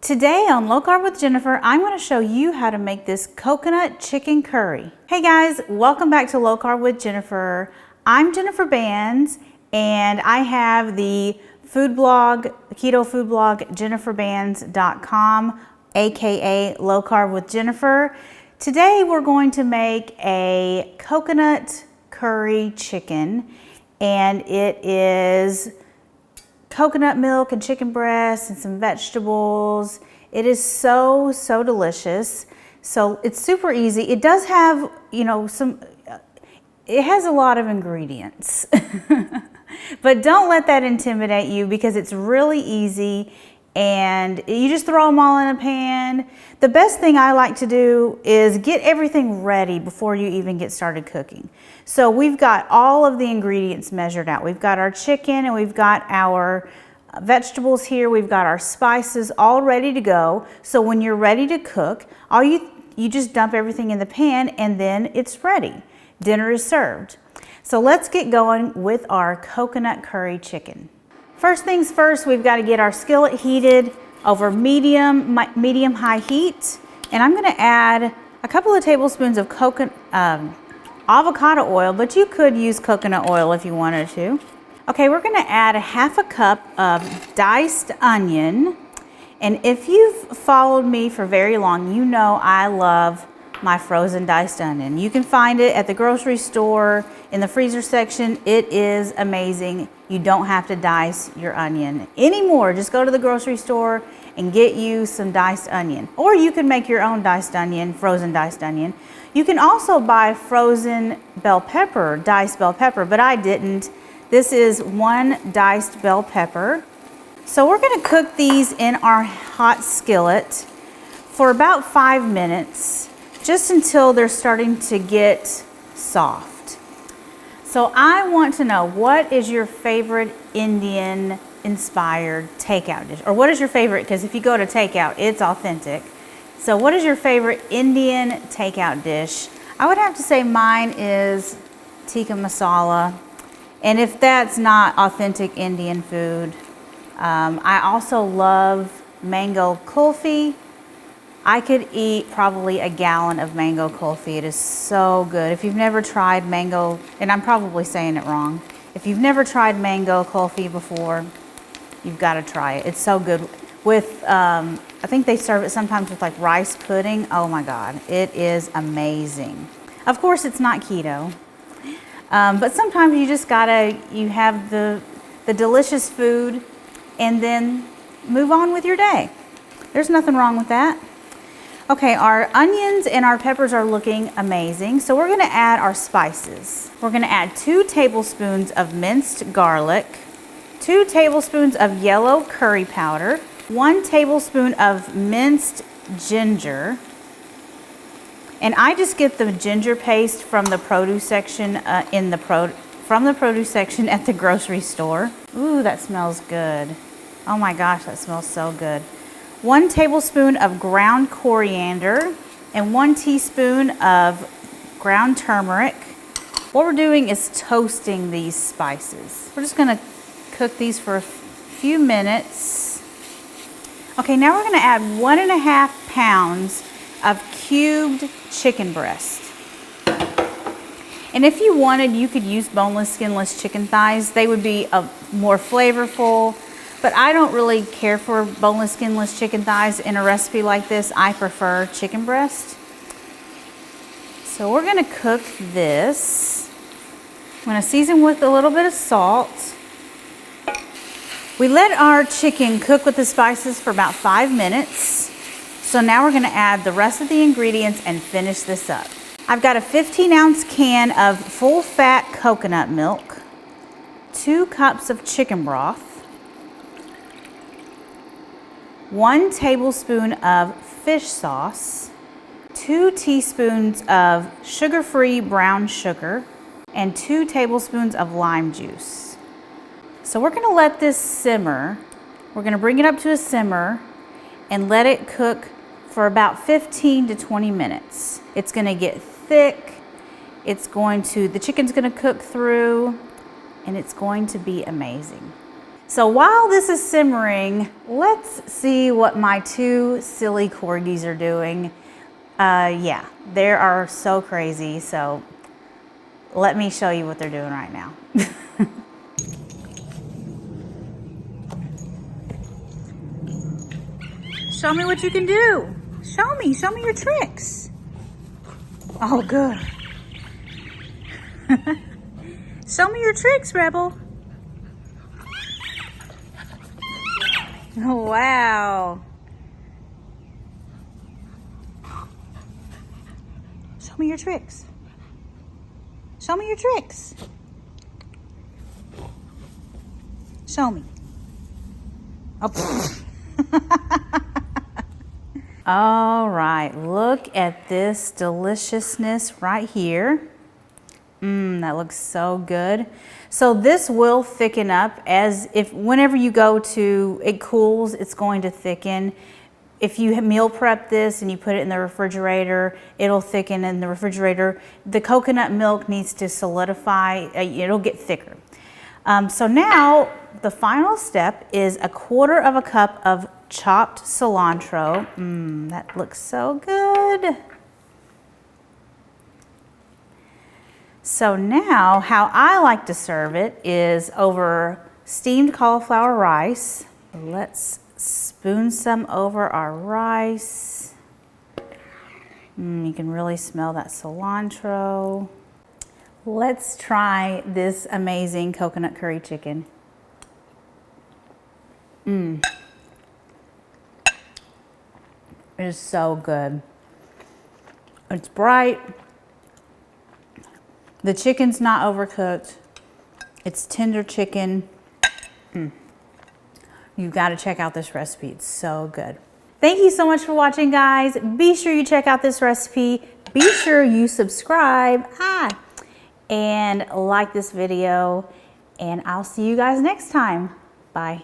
Today on Low Carb with Jennifer, I'm going to show you how to make this coconut chicken curry. Hey guys, welcome back to Low Carb with Jennifer. I'm Jennifer Bands and I have the food blog, the keto food blog, jenniferbands.com, aka Low Carb with Jennifer. Today we're going to make a coconut curry chicken, and it is coconut milk and chicken breast and some vegetables. It is so delicious. So it's super easy. It does have, it has a lot of ingredients. But don't let that intimidate you because it's really easy and you just throw them all in a pan. The best thing I like to do is get everything ready before you even get started cooking. So we've got all of the ingredients measured out. We've got our chicken and we've got our vegetables here. We've got our spices all ready to go. So when you're ready to cook, you just dump everything in the pan and then it's ready. Dinner is served. So let's get going with our coconut curry chicken. First things first, we've got to get our skillet heated over medium-high heat. And I'm going to add a couple of tablespoons of avocado oil, but you could use coconut oil if you wanted to. Okay, we're going to add a half a cup of diced onion. And if you've followed me for very long, you know I love my frozen diced onion. You can find it at the grocery store in the freezer section. It is amazing. You don't have to dice your onion anymore. Just go to the grocery store and get you some diced onion. Or you can make your own diced onion, frozen diced onion. You can also buy frozen bell pepper, diced bell pepper, but I didn't. This is one diced bell pepper. So we're gonna cook these in our hot skillet for about 5 minutes, just until they're starting to get soft. So I want to know, what is your favorite Indian inspired takeout dish? Or what is your favorite, because if you go to takeout, it's authentic. So what is your favorite Indian takeout dish? I would have to say mine is tikka masala. And if that's not authentic Indian food, I also love mango kulfi. I could eat probably a gallon of mango kulfi. It is so good. If you've never tried mango, and I'm probably saying it wrong, if you've never tried mango kulfi before, you've got to try it. It's so good. With, I think they serve it sometimes with like rice pudding. Oh my God, it is amazing. Of course, it's not keto, but sometimes you just you have the delicious food and then move on with your day. There's nothing wrong with that. Okay, our onions and our peppers are looking amazing. So we're gonna add our spices. We're gonna add 2 tablespoons of minced garlic, 2 tablespoons of yellow curry powder, 1 tablespoon of minced ginger. And I just get the ginger paste from the produce section from the produce section at the grocery store. Ooh, that smells good. Oh my gosh, that smells so good. 1 tablespoon of ground coriander and 1 teaspoon of ground turmeric. What we're doing is toasting these spices. We're just gonna cook these for a few minutes. Okay, now we're gonna add 1.5 pounds of cubed chicken breast. And if you wanted, you could use boneless, skinless chicken thighs. They would be more flavorful. But I don't really care for boneless, skinless chicken thighs in a recipe like this. I prefer chicken breast. So we're gonna cook this. I'm gonna season with a little bit of salt. We let our chicken cook with the spices for about 5 minutes. So now we're gonna add the rest of the ingredients and finish this up. I've got a 15-ounce can of full-fat coconut milk, 2 cups of chicken broth, 1 tablespoon of fish sauce, 2 teaspoons of sugar-free brown sugar, and 2 tablespoons of lime juice. So we're gonna let this simmer. We're gonna bring it up to a simmer and let it cook for about 15 to 20 minutes. It's gonna get thick. The chicken's gonna cook through, and it's going to be amazing. So while this is simmering, let's see what my two silly corgis are doing. Yeah, they are so crazy. So let me show you what they're doing right now. Show me what you can do. Show me your tricks. Oh, good. Show me your tricks, Rebel. Oh, wow. Show me your tricks. Show me your tricks. Show me. Oh. All right, look at this deliciousness right here. That looks so good. So this will thicken up whenever you go to, it cools, it's going to thicken. If you meal prep this and you put it in the refrigerator, it'll thicken in the refrigerator. The coconut milk needs to solidify, it'll get thicker. So now the final step is 1/4 cup of chopped cilantro. That looks so good. So now how I like to serve it is over steamed cauliflower rice. Let's spoon some over our rice. You can really smell that cilantro. Let's try this amazing coconut curry chicken. It is so good. It's bright. The chicken's not overcooked. It's tender chicken. You've got to check out this recipe. It's so good. Thank you so much for watching, guys. Be sure you check out this recipe. Be sure you subscribe and like this video. And I'll see you guys next time. Bye.